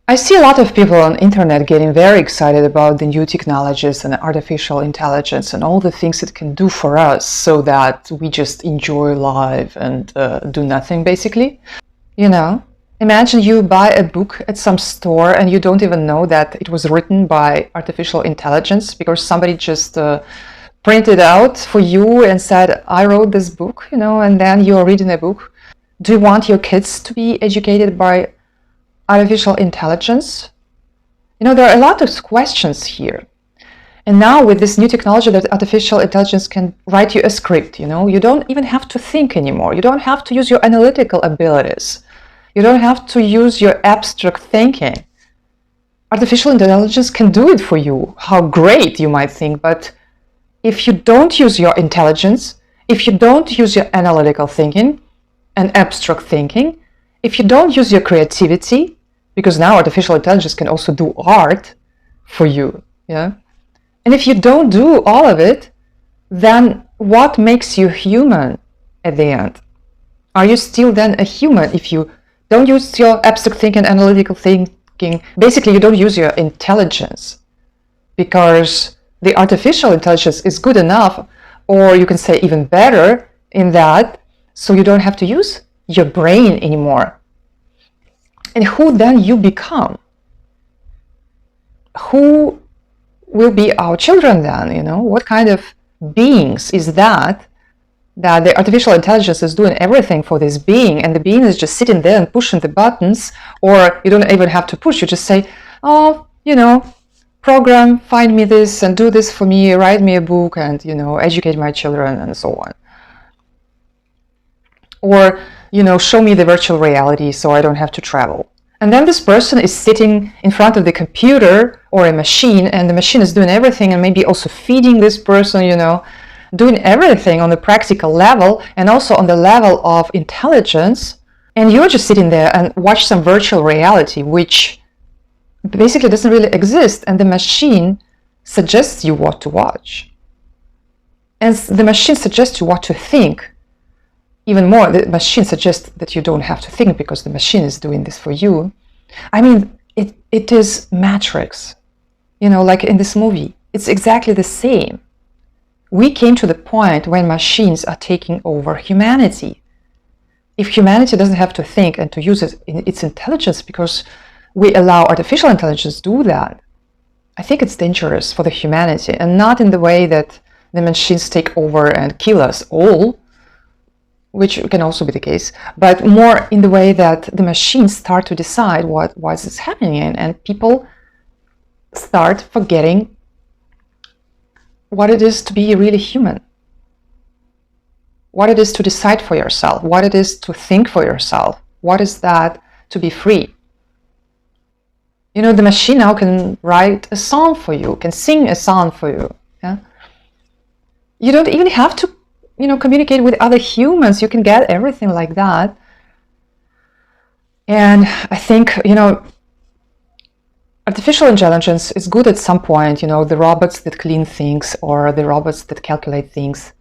I see a lot of people on the internet getting very excited about the new technologies and artificial intelligence and all the things it can do for us so that we just enjoy life and do nothing, basically. You know, imagine you buy a book at some store and you don't even know that it was written by artificial intelligence because somebody just printed out for you and said, I wrote this book, and then you're reading a book. Do you want your kids to be educated by artificial intelligence? There are a lot of questions here. And now with this new technology that artificial intelligence can write you a script, you don't even have to think anymore. You don't have to use your analytical abilities. You don't have to use your abstract thinking. Artificial intelligence can do it for you. How great, you might think, but if you don't use your intelligence, if you don't use your analytical thinking and abstract thinking, if you don't use your creativity, because now artificial intelligence can also do art for you, yeah? And if you don't do all of it, then what makes you human at the end? Are you still then a human if you don't use your abstract thinking, analytical thinking? Basically, you don't use your intelligence because the artificial intelligence is good enough, or you can say even better in that, so you don't have to use your brain anymore. And who then you become? Who will be our children then? What kind of beings is that the artificial intelligence is doing everything for this being, and the being is just sitting there and pushing the buttons, or you don't even have to push, you just say, oh, program, find me this and do this for me, write me a book and, educate my children and so on. Or, show me the virtual reality so I don't have to travel. And then this person is sitting in front of the computer or a machine, and the machine is doing everything and maybe also feeding this person, doing everything on the practical level and also on the level of intelligence. And you're just sitting there and watch some virtual reality, which basically doesn't really exist. And the machine suggests you what to watch. And the machine suggests you what to think. Even more, the machine suggests that you don't have to think because the machine is doing this for you. I mean, it is Matrix, like in this movie. It's exactly the same. We came to the point when machines are taking over humanity. If humanity doesn't have to think and to use its intelligence because we allow artificial intelligence to do that, I think it's dangerous for the humanity, and not in the way that the machines take over and kill us all, which can also be the case, but more in the way that the machines start to decide what is happening, and people start forgetting what it is to be really human, what it is to decide for yourself, what it is to think for yourself, what is that to be free. The machine now can write a song for you, can sing a song for you. Yeah? You don't even have to communicate with other humans. You can get everything like that. And I think, artificial intelligence is good at some point, the robots that clean things or the robots that calculate things.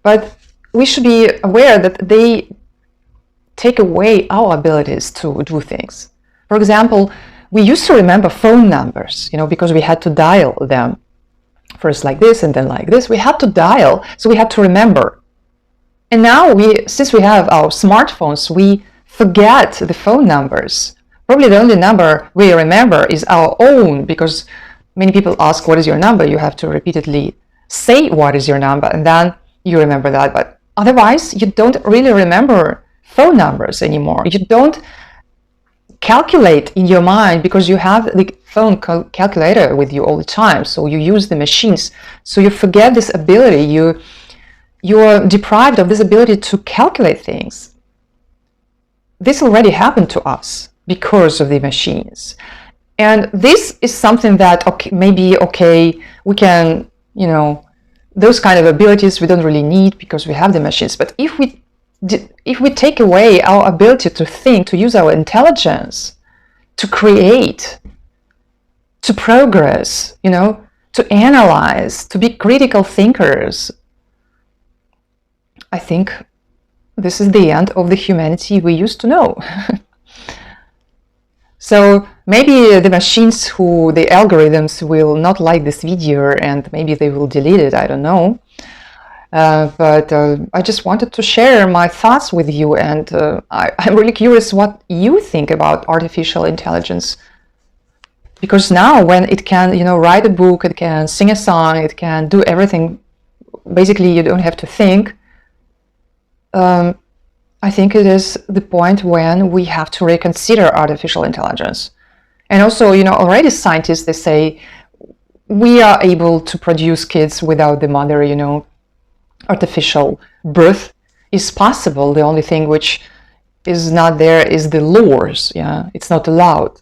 But we should be aware that they take away our abilities to do things. For example, we used to remember phone numbers, because we had to dial them. First like this and then like this. We had to dial, so we had to remember. And now, since we have our smartphones, we forget the phone numbers. Probably the only number we remember is our own, because many people ask, what is your number? You have to repeatedly say what is your number, and then you remember that. But otherwise, you don't really remember phone numbers anymore. You don't calculate in your mind because you have the phone calculator with you all the time, so you use the machines, so you forget this ability. You're deprived of this ability to calculate things. This already happened to us because of the machines, and this is something that we can, those kind of abilities we don't really need because we have the machines. But if we take away our ability to think, to use our intelligence, to create, to progress, to analyze, to be critical thinkers, I think this is the end of the humanity we used to know. So maybe the machines the algorithms will not like this video and maybe they will delete it, I don't know. But I just wanted to share my thoughts with you, and I'm really curious what you think about artificial intelligence. Because now when it can, write a book, it can sing a song, it can do everything, basically you don't have to think. I think it is the point when we have to reconsider artificial intelligence. And also, already scientists, they say, we are able to produce kids without the mother, artificial birth is possible. The only thing which is not there is the laws. Yeah, it's not allowed.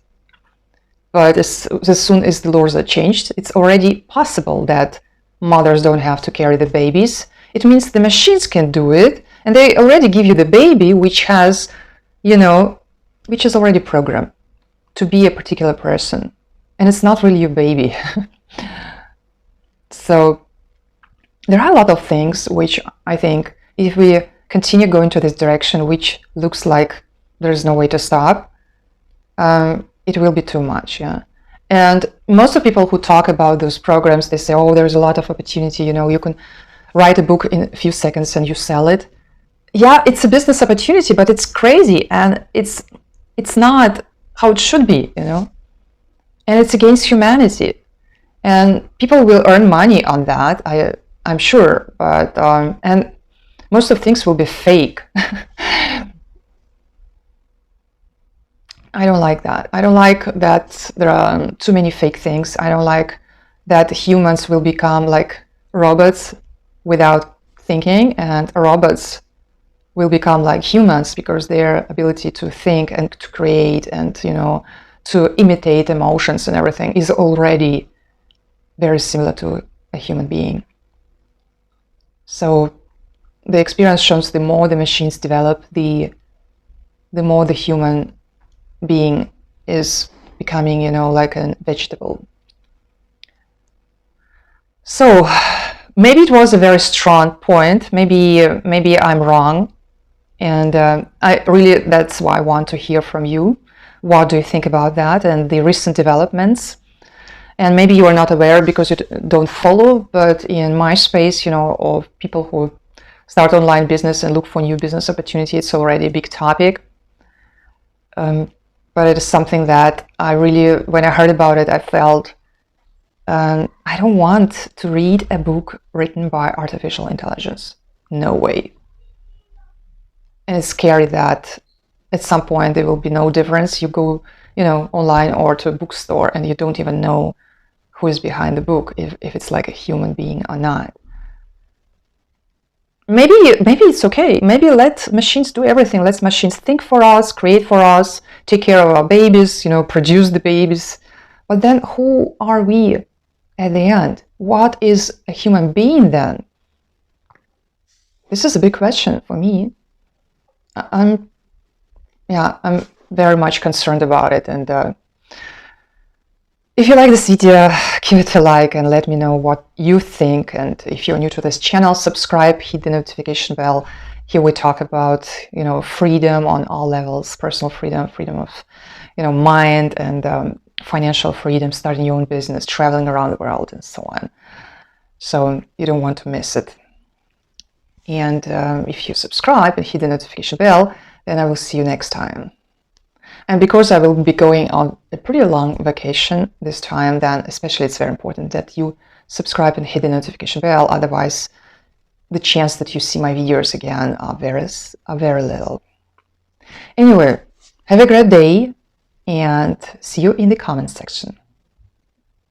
But as soon as the laws are changed, it's already possible that mothers don't have to carry the babies. It means the machines can do it, and they already give you the baby, which has, which is already programmed to be a particular person, and it's not really your baby. So there are a lot of things which I think if we continue going to this direction, which looks like there's no way to stop, it will be too much, yeah. And most of the people who talk about those programs, they say, oh, there's a lot of opportunity, you can write a book in a few seconds and you sell it. Yeah, it's a business opportunity, but it's crazy, and it's not how it should be, and it's against humanity. And people will earn money on that, I'm sure, but and most of things will be fake. I don't like that. I don't like that there are too many fake things. I don't like that humans will become like robots without thinking, and robots will become like humans because their ability to think and to create and, to imitate emotions and everything is already very similar to a human being. So the experience shows the more the machines develop, the more the human being is becoming, like a vegetable. So maybe it was a very strong point. Maybe I'm wrong, and that's why I want to hear from you. What do you think about that and the recent developments? And maybe you are not aware because you don't follow, but in my space, of people who start online business and look for new business opportunity, it's already a big topic. But it is something that I really, when I heard about it, I felt I don't want to read a book written by artificial intelligence. No way. And it's scary that at some point there will be no difference. You go, online or to a bookstore and you don't even know who is behind the book, if it's like a human being or not. Maybe it's okay. Maybe let machines do everything. Let machines think for us, create for us, take care of our babies, produce the babies. But then who are we at the end? What is a human being then? This is a big question for me. I'm very much concerned about it. And if you like this video, give it a like and let me know what you think. And if you're new to this channel, subscribe, hit the notification bell. Here we talk about, freedom on all levels, personal freedom, freedom of, mind, and financial freedom, starting your own business, traveling around the world, and so on. So you don't want to miss it. And if you subscribe and hit the notification bell, then I will see you next time. And because I will be going on a pretty long vacation this time, then especially it's very important that you subscribe and hit the notification bell. Otherwise, the chance that you see my videos again are very little. Anyway, have a great day and see you in the comment section.